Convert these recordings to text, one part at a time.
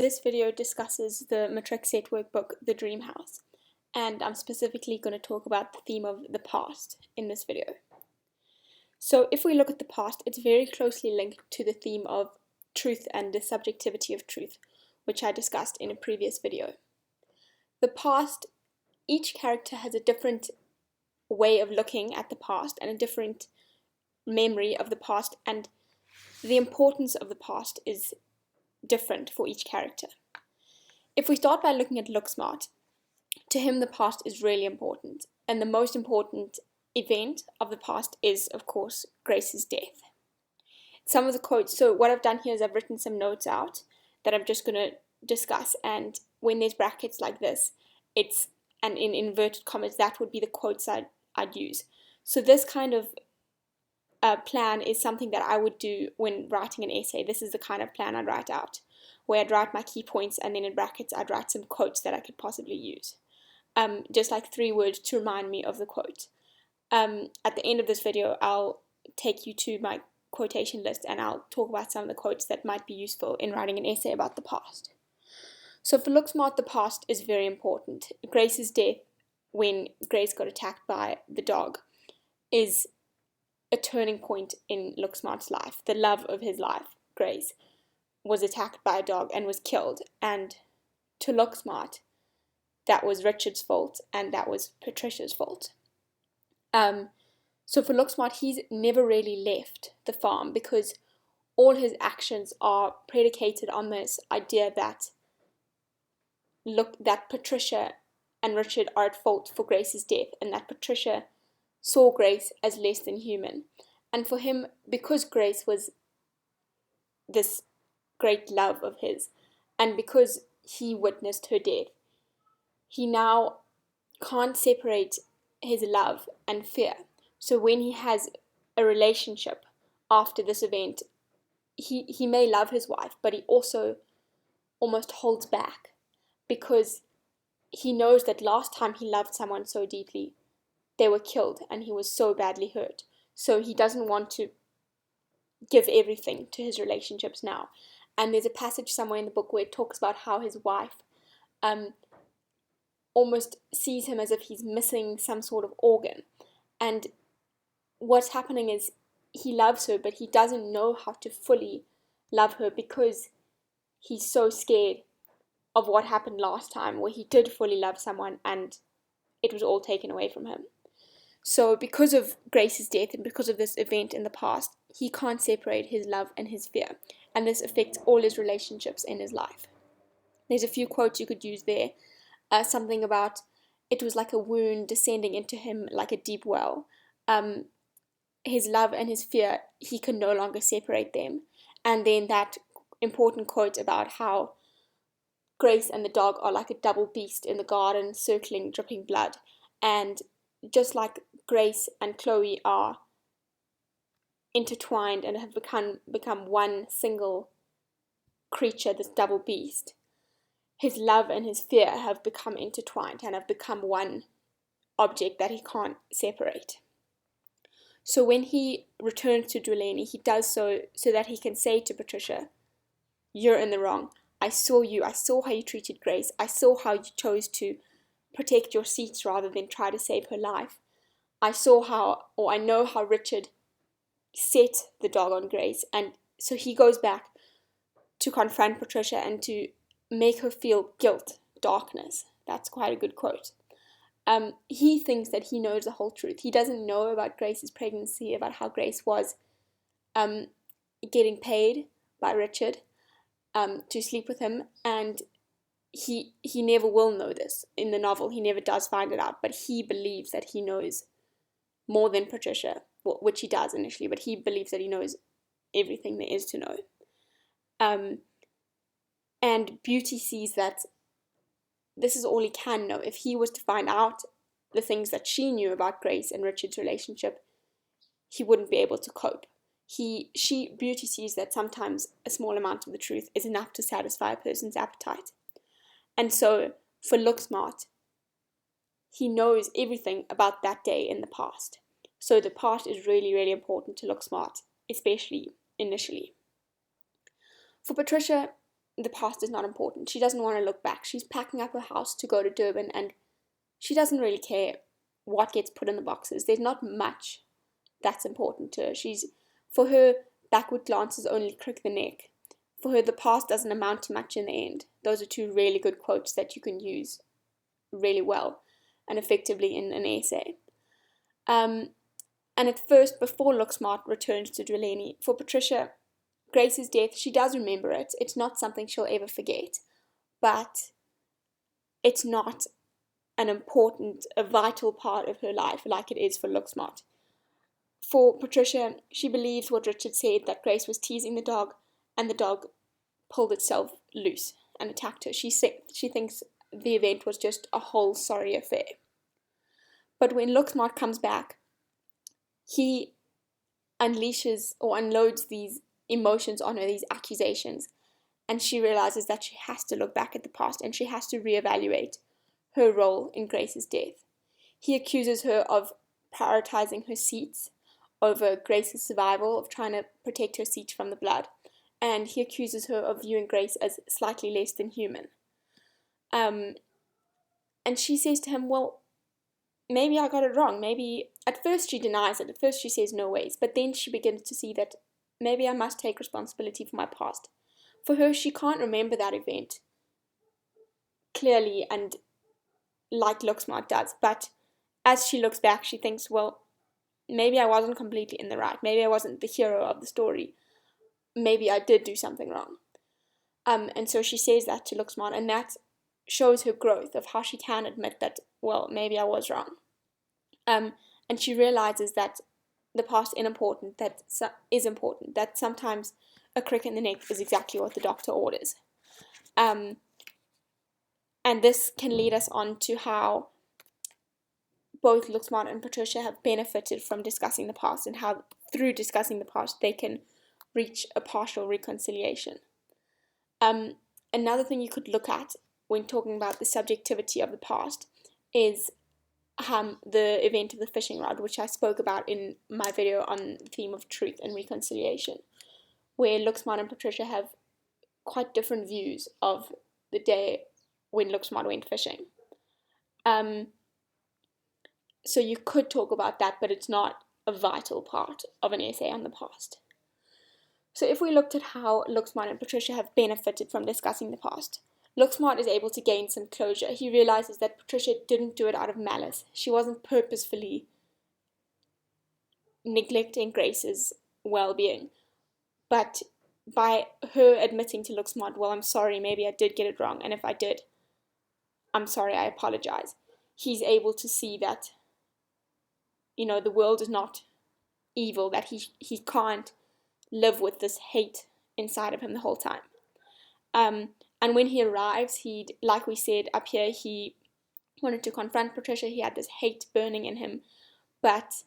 This video discusses the matric set workbook, The Dream House, and I'm specifically going to talk about the theme of the past in this video. So if we look at the past, it's very closely linked to the theme of truth and the subjectivity of truth, which I discussed in a previous video. The past, each character has a different way of looking at the past and a different memory of the past, and the importance of the past is different for each character. If we start by looking at Looksmart, to him the past is really important, and the most important event of the past is, of course, Grace's death. Some of the quotes, so what I've done here is I've written some notes out that I'm just going to discuss, and when there's brackets like this, it's, and in inverted commas, that would be the quotes I'd use. So this kind of plan is something that I would do when writing an essay. This is the kind of plan I'd write out, where I'd write my key points and then in brackets I'd write some quotes that I could possibly use. Just like 3 words to remind me of the quote. At the end of this video, I'll take you to my quotation list and I'll talk about some of the quotes that might be useful in writing an essay about the past. So for Looksmart, the past is very important. Grace's death, when Grace got attacked by the dog, is a turning point in Looksmart's life. The love of his life, Grace, was attacked by a dog and was killed. And to Looksmart, that was Richard's fault and that was Patricia's fault. So for Looksmart, he's never really left the farm because all his actions are predicated on this idea that Patricia and Richard are at fault for Grace's death, and that Patricia saw Grace as less than human. And for him, because Grace was this great love of his, and because he witnessed her death, he now can't separate his love and fear. So when he has a relationship after this event, he may love his wife, but he also almost holds back because he knows that last time he loved someone so deeply, they were killed and he was so badly hurt. So he doesn't want to give everything to his relationships now. And there's a passage somewhere in the book where it talks about how his wife almost sees him as if he's missing some sort of organ. And what's happening is he loves her, but he doesn't know how to fully love her because he's so scared of what happened last time, where he did fully love someone and it was all taken away from him. So because of Grace's death and because of this event in the past, he can't separate his love and his fear, and this affects all his relationships in his life. There's a few quotes you could use there. Something about it was like a wound descending into him like a deep well. His love and his fear, he can no longer separate them. And then that important quote about how Grace and the dog are like a double beast in the garden, circling, dripping blood. And just like Grace and Chloe are intertwined and have become one single creature, this double beast, his love and his fear have become intertwined and have become one object that he can't separate. So when he returns to Dweleni, he does so that he can say to Patricia, "You're in the wrong. I saw you. I saw how you treated Grace. I saw how you chose to protect your seats rather than try to save her life. I know how Richard set the dog on Grace." And so he goes back to confront Patricia and to make her feel guilt, darkness. That's quite a good quote. He thinks that he knows the whole truth. He doesn't know about Grace's pregnancy, about how Grace was getting paid by Richard to sleep with him, and he never will know this in the novel. He never does find it out, but he believes that he knows more than Patricia, which he does initially, but he believes that he knows everything there is to know. And Beauty sees that this is all he can know. If he was to find out the things that she knew about Grace and Richard's relationship, he wouldn't be able to cope. Beauty sees that sometimes a small amount of the truth is enough to satisfy a person's appetite. And so, for Looksmart, he knows everything about that day in the past. So the past is really, really important to Looksmart, especially initially. For Patricia, the past is not important. She doesn't want to look back. She's packing up her house to go to Durban, and she doesn't really care what gets put in the boxes. There's not much that's important to her. For her, backward glances only crick the neck. For her, the past doesn't amount to much in the end. Those are two really good quotes that you can use really well and effectively in an essay. And at first, before Look Smart returns to Delaney, for Patricia, Grace's death, she does remember it. It's not something she'll ever forget, but it's not a vital part of her life like it is for Look Smart. For Patricia, she believes what Richard said, that Grace was teasing the dog, and the dog pulled itself loose and attacked her. She thinks the event was just a whole sorry affair. But when Look Smart comes back, he unleashes or unloads these emotions on her, these accusations, and she realizes that she has to look back at the past and she has to reevaluate her role in Grace's death. He accuses her of prioritizing her seats over Grace's survival, of trying to protect her seat from the blood, and he accuses her of viewing Grace as slightly less than human. And she says to him, well, maybe I got it wrong. Maybe, at first she denies it. At first she says no ways, but then she begins to see that maybe I must take responsibility for my past. For her, she can't remember that event clearly and like Look Smart does, but as she looks back, she thinks, well, maybe I wasn't completely in the right. Maybe I wasn't the hero of the story. Maybe I did do something wrong. And so she says that to Look Smart, and that shows her growth of how she can admit that, well, maybe I was wrong. And she realizes that the past is important, that sometimes a crick in the neck is exactly what the doctor orders. And this can lead us on to how both Look Smart and Patricia have benefited from discussing the past, and how through discussing the past they can reach a partial reconciliation. Another thing you could look at when talking about the subjectivity of the past is the event of the fishing rod, which I spoke about in my video on the theme of truth and reconciliation, where Look Smart and Patricia have quite different views of the day when Look Smart went fishing. So you could talk about that, but it's not a vital part of an essay on the past. So if we looked at how Look Smart and Patricia have benefited from discussing the past, Look Smart is able to gain some closure. He realizes that Patricia didn't do it out of malice. She wasn't purposefully neglecting Grace's well-being. But by her admitting to Look Smart, well, I'm sorry, maybe I did get it wrong, and if I did, I'm sorry, I apologize. He's able to see that, the world is not evil, that he can't live with this hate inside of him the whole time. And when he arrives, like we said up here, he wanted to confront Patricia. He had this hate burning in him, but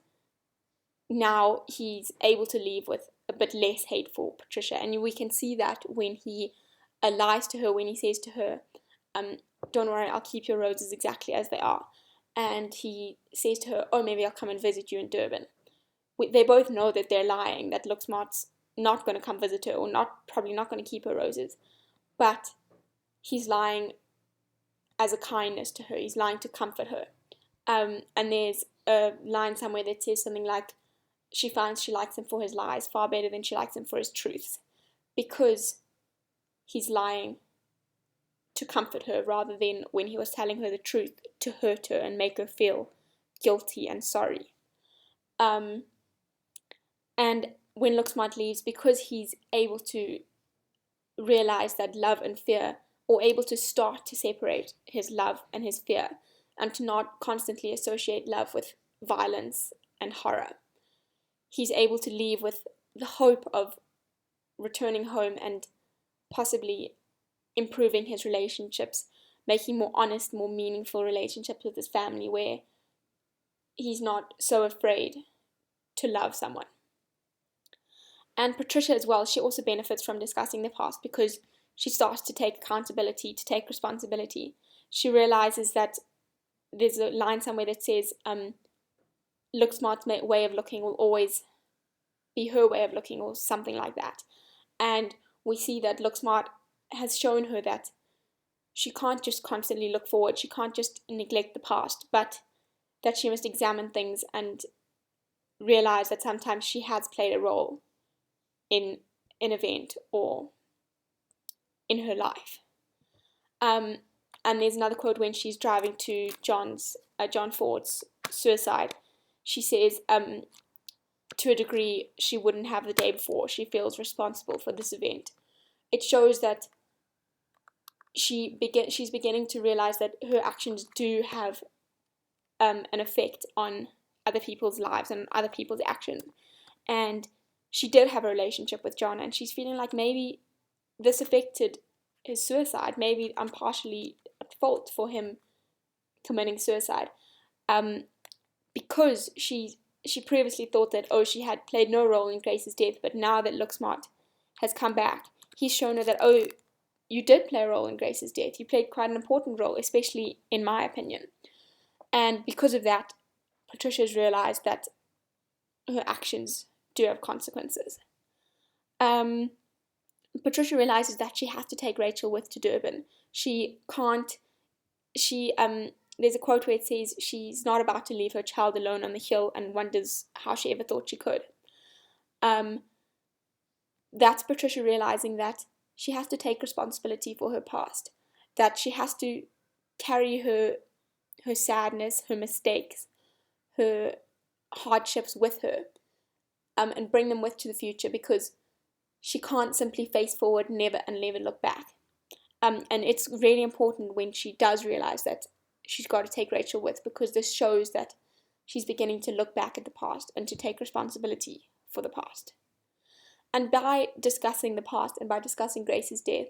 now he's able to leave with a bit less hate for Patricia. And we can see that when he lies to her, when he says to her, don't worry, I'll keep your roses exactly as they are. And he says to her, oh, maybe I'll come and visit you in Durban. They both know that they're lying, that Look Smart's not going to come visit her, or probably not going to keep her roses. But he's lying as a kindness to her. He's lying to comfort her. And there's a line somewhere that says something like, she finds she likes him for his lies far better than she likes him for his truths, because he's lying to comfort her rather than when he was telling her the truth to hurt her and make her feel guilty and sorry. And when Look Smart leaves, because he's able to realize that love and fear, or able to start to separate his love and his fear, and to not constantly associate love with violence and horror, he's able to leave with the hope of returning home and possibly improving his relationships, making more honest, more meaningful relationships with his family, where he's not so afraid to love someone. And Patricia as well, she also benefits from discussing the past, because she starts to take accountability, to take responsibility. She realizes that there's a line somewhere that says, Look Smart's way of looking will always be her way of looking, or something like that. And we see that Look Smart has shown her that she can't just constantly look forward, she can't just neglect the past, but that she must examine things and realize that sometimes she has played a role in an event or in her life. And there's another quote when she's driving to John Ford's suicide. She says, to a degree, she wouldn't have the day before. She feels responsible for this event. It shows that she's beginning to realize that her actions do have an effect on other people's lives and other people's actions. And she did have a relationship with John, and she's feeling like maybe this affected his suicide. Maybe I'm partially at fault for him committing suicide, because she previously thought that, oh, she had played no role in Grace's death, but now that Look Smart has come back, he's shown her that, oh, you did play a role in Grace's death. You played quite an important role, especially in my opinion. And because of that, Patricia's realized that her actions do have consequences. Patricia realizes that she has to take Rachel with to Durban. There's a quote where it says she's not about to leave her child alone on the hill and wonders how she ever thought she could. That's Patricia realizing that she has to take responsibility for her past, that she has to carry her sadness, her mistakes, her hardships with her, and bring them with to the future, because she can't simply face forward, never look back. And it's really important when she does realize that she's got to take Rachel with, because this shows that she's beginning to look back at the past and to take responsibility for the past. And by discussing the past and by discussing Grace's death,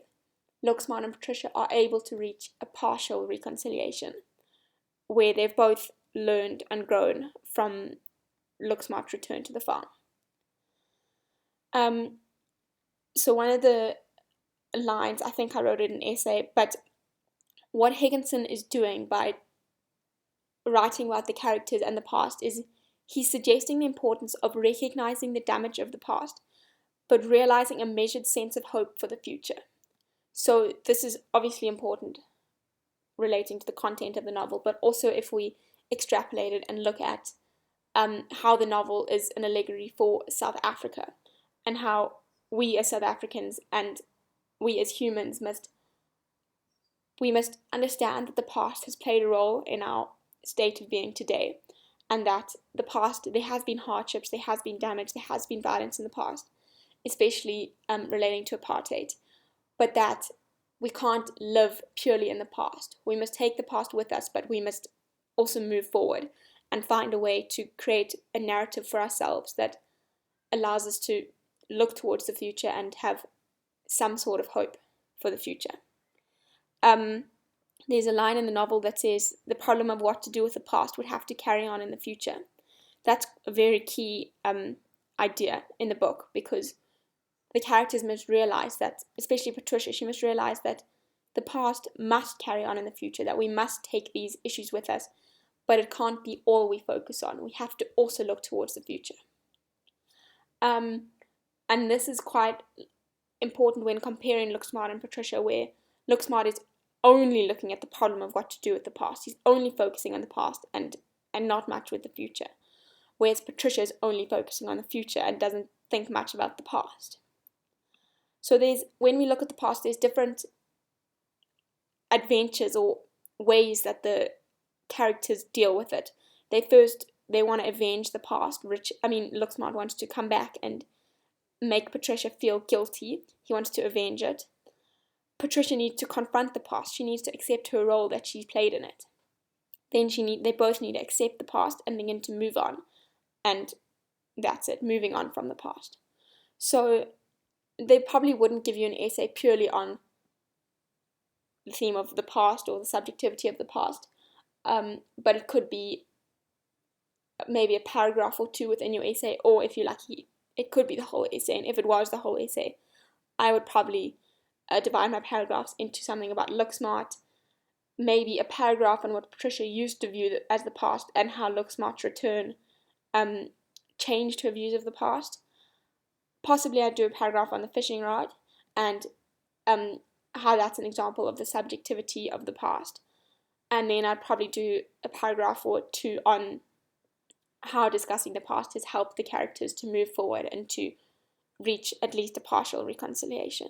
Looksmart and Patricia are able to reach a partial reconciliation, where they've both learned and grown from Looksmart's return to the farm. So one of the lines, I think I wrote it in an essay, but what Higginson is doing by writing about the characters and the past is he's suggesting the importance of recognizing the damage of the past, but realizing a measured sense of hope for the future. So this is obviously important relating to the content of the novel, but also if we extrapolate it and look at how the novel is an allegory for South Africa, and how we as South Africans and we as humans must understand that the past has played a role in our state of being today, and that the past, there has been hardships, there has been damage, there has been violence in the past, especially relating to apartheid, but that we can't live purely in the past. We must take the past with us, but we must also move forward and find a way to create a narrative for ourselves that allows us to look towards the future and have some sort of hope for the future. There's a line in the novel that says, the problem of what to do with the past would have to carry on in the future. That's a very key idea in the book, because the characters must realize that, especially Patricia, she must realize that the past must carry on in the future, that we must take these issues with us, but it can't be all we focus on. We have to also look towards the future. And this is quite important when comparing Looksmart and Patricia, where Looksmart is only looking at the problem of what to do with the past. He's only focusing on the past and not much with the future, whereas Patricia is only focusing on the future and doesn't think much about the past. So when we look at the past, there's different adventures or ways that the characters deal with it. They want to avenge the past. Looksmart wants to come back and make Patricia feel guilty. He wants to avenge it. Patricia needs to confront the past. She needs to accept her role that she played in it. Then they both need to accept the past and begin to move on. And that's it, moving on from the past. So they probably wouldn't give you an essay purely on the theme of the past or the subjectivity of the past, but it could be maybe a paragraph or two within your essay, or if you're lucky, it could be the whole essay. And if it was the whole essay, I would probably divide my paragraphs into something about Looksmart, maybe a paragraph on what Patricia used to view as the past and how Looksmart's return changed her views of the past. Possibly I'd do a paragraph on the fishing rod and how that's an example of the subjectivity of the past. And then I'd probably do a paragraph or two on how discussing the past has helped the characters to move forward and to reach at least a partial reconciliation.